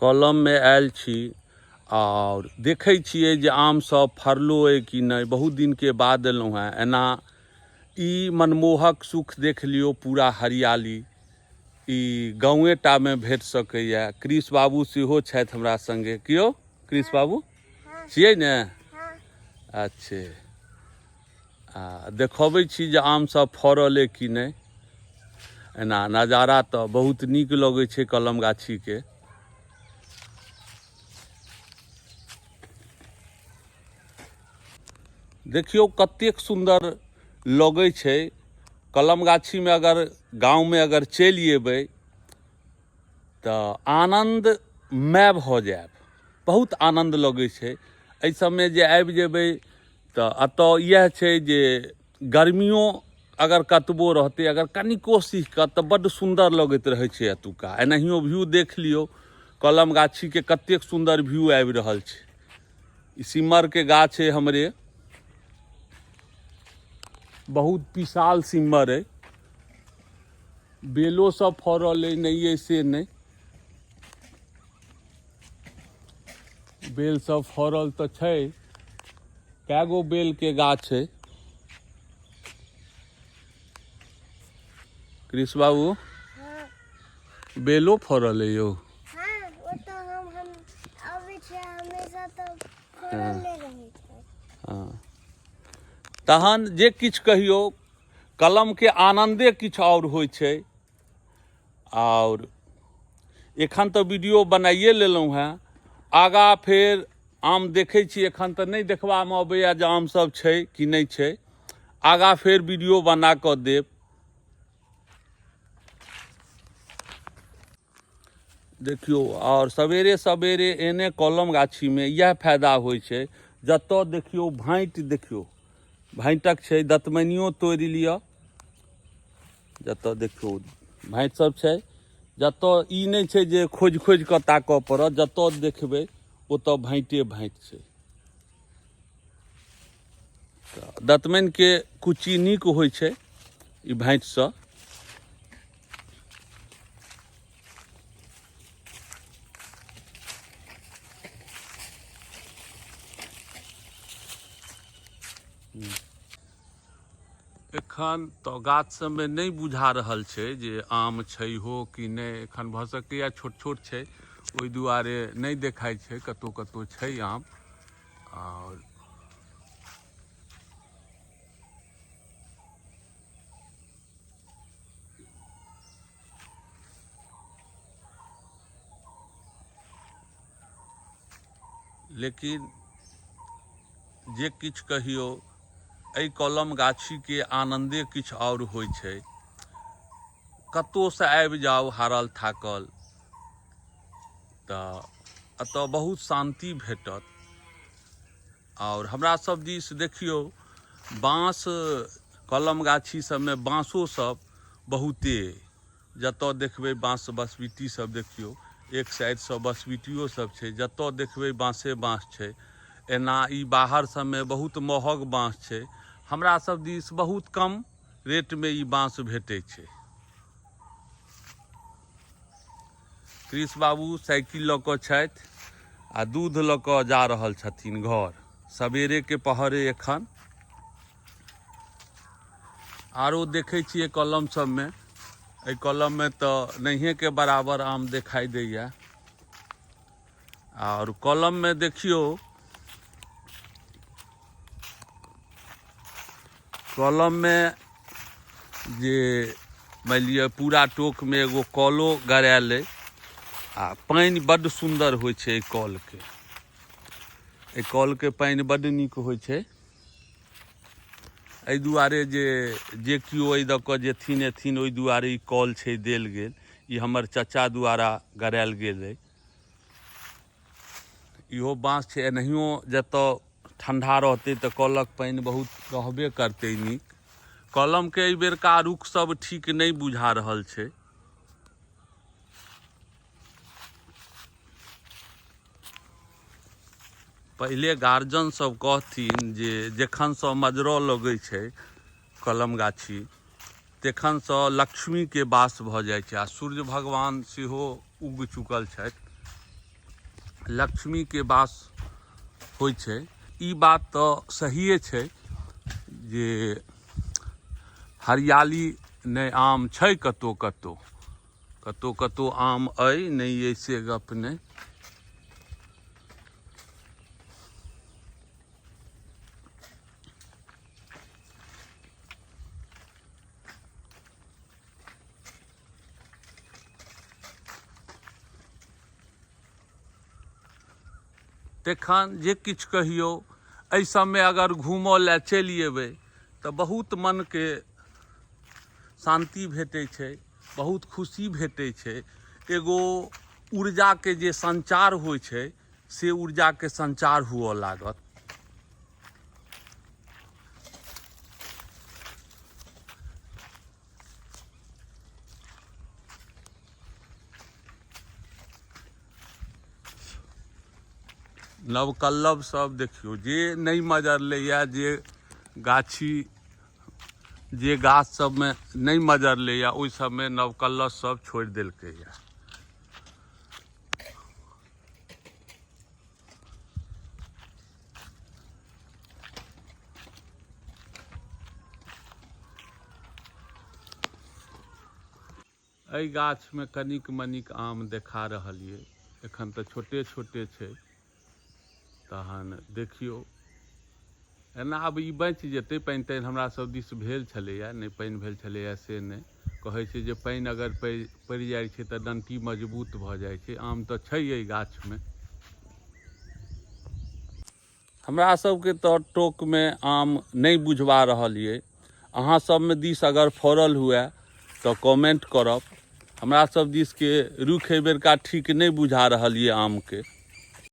कलम में आयल छी और देखै छियै जे आम सब फरलो अइ कि नहीं। बहुत दिन के बाद एलहुँ हैं। एना ई मनमोहक सुख देख लियो, पूरा हरियाली ई गाँवे टा में भेट सकैया। कृष बाबू सेहो छथि हमरा संगे। कियो कृष बाबू छियै ने? अच्छे। देखबै छी जे आम सब फरल अइ कि नहीं। एना नजारा तो बहुत नीक लगै छै कलम गाछी के। देखियो कतेक सुंदर लगै छै कलम गाछी में। अगर गाँव में अगर चलि अयबै तो आनंदमय भऽ जायब। बहुत आनंद लगै छै एहि सबमे जे आबि जेबै तो अतऽ इएह छै जे गर्मियों अगर कतबो रहते, अगर कनिको सीख तो बड्ड सुंदर लगैत रहै छै एतुका। एनाहियो व्यू देख लियो कलम गाछी के, कतेक सुंदर व्यू आबि रहल छै। ई सिम्मर के गाछ है हमरे, बहुत विशाल सिम्मर है। बेलो सब फरल है, नहीं है से नहीं। बेल सब फरल तो छै। कैगो बेल के गाछ है कृष बाबू? बेलो फरल है यो? वो तो हम अबै छै हमेशा तो फरले रहै छै। तहन जे किछ कहियो, कलम के आनंदे किछ और होइ छै। और एखन तो वीडियो बनाइए लेलहुँ हैं। आगा फेर आम देखै छी। एखन तो नहीं देखबा में अबैया जे आम सब छै कि नहीं छै। आगा फेर वीडियो बना कऽ देब। देखियो और सवेरे सवेरे एने कलम गाछी में यह फायदा होइ छै, जतऽ देखियो भाँट देखियो, भाँटक छै। दतमनियो तोड़ि लिअ, जतऽ देखियो भाँट सब छै। जतऽ ई नहीं छै जे खोज खोज कऽ ताकऽ पड़त, जतऽ देखबै ओतऽ भाँटे भाँट छै। दतमनि के कुच्ची नीक होइ छै ई भाँट सँ। एखन तो गाछ सब में नहीं बुझा रहल छै जे आम छै हो कि नहीं। एखन भऽ सकैया छोट छोट छै, ओहि दुआरे नहीं देखाइ छै। कतौ कतौ छै आम। और लेकिन जे किछ कहियो, एहि कलम गाछी के आनंदे किछ और होइ छै। कतौ से आबि जाओ हारल थाकल तऽ एतऽ बहुत शांति भेटत। और हमरा सब दिस देखियो बाँस, कलम गाछी सब में बाँसो सब बहुते। जतऽ देखबै बाँस बसबिट्टी सब देखियो, एक साइड से बसबिट्टियो सब छै। जतऽ देखबै बाँसे बाँस छै। एना ई बाहर सब में बहुत महग बाँस छै। हमरा सब दिस बहुत कम रेट में ई बाँस भेटै छै। कृष बाबू साइकिल लऽ कऽ छथि आ दूध लऽ कऽ जा रहल छथिन घर। सवेरे के पहरे एखन। आरो देखै छियै कलम सब में, एहि कलम में तो नहिए के बराबर आम दिखाई दैया। और कलम में देखियो, कलम में जे मान लिअ पूरा टोक में एगो कलो गड़ायल है। आ पानि बड्ड सुंदर होइ छै एहि कल के। एहि कल के पानि बड्ड नीक होइ छै। एहि दुआरे जे केओ एहि दऽ कऽ जेथिन एथिन, ओहि दुआरे ई कल छै देल गेल। ई हमर चाचा द्वारा गड़ायल गेल अइ। इहो बाँस छै। एनाहियो जतऽ ठंडा रहतै तऽ कलक पानि बहुत रहबे करतै नीक। कलम के एहि बेरका रुख सब ठीक नहीं बुझा रहल छै। पहिले गार्जियन सब कहथिन जे जखन सँ मजरऽ लगै छै कलम गाछी, तखन सँ लक्ष्मी के वास भऽ जाइ छै। आ सूर्य भगवान सेहो उग चुकल छथि। लक्ष्मी के वास होइ छै। ई बात तो सहिए छै जे हरियाली नहि आम छै कतौ कतौ, कतौ कतौ आम अइ नहि अइ से गप नहि। तखन जे किछु कहियौ, एहि सबमे अगर घूमऽ लए चलि अयबै तऽ बहुत मनके शान्ति भेटै छै, बहुत खुशी भेटै छै। एगो ऊर्जाके जे संचार होइ छै से ऊर्जाके संचार हुअ लागत। नवकल्लभ सब देखियौ, जे नहि मजरलैए, जे गाछी जे गाछ सबमे नहि मजरलैए ओहि सबमे नवकल्लभ सब छोड़ि देलकैए। एहि गाछमे कनिक मनिक आम देखा रहल ये, एखन तऽ छोटे छोटे छै। तहन देखियौ, एना आब ई बचि जेतै। पानि तानि हमरा सब दिस भेल छलैए, नहि पानि भेल छलैए से नहि। कहै छै जे पानि अगर पड़ि जाइ छै तऽ डन्टी मजबूत भऽ जाइ छै। आम तऽ छै एहि गाछमे। हमरा सबके तऽ टोकमे आम नहि बुझबा रहल ये। अहाँ सबमे दिस अगर फड़ल हुए तऽ कमेंट करब। हमरा सब दिसके रुख एहि बेरका ठीक नहि बुझा रहल ये आमके।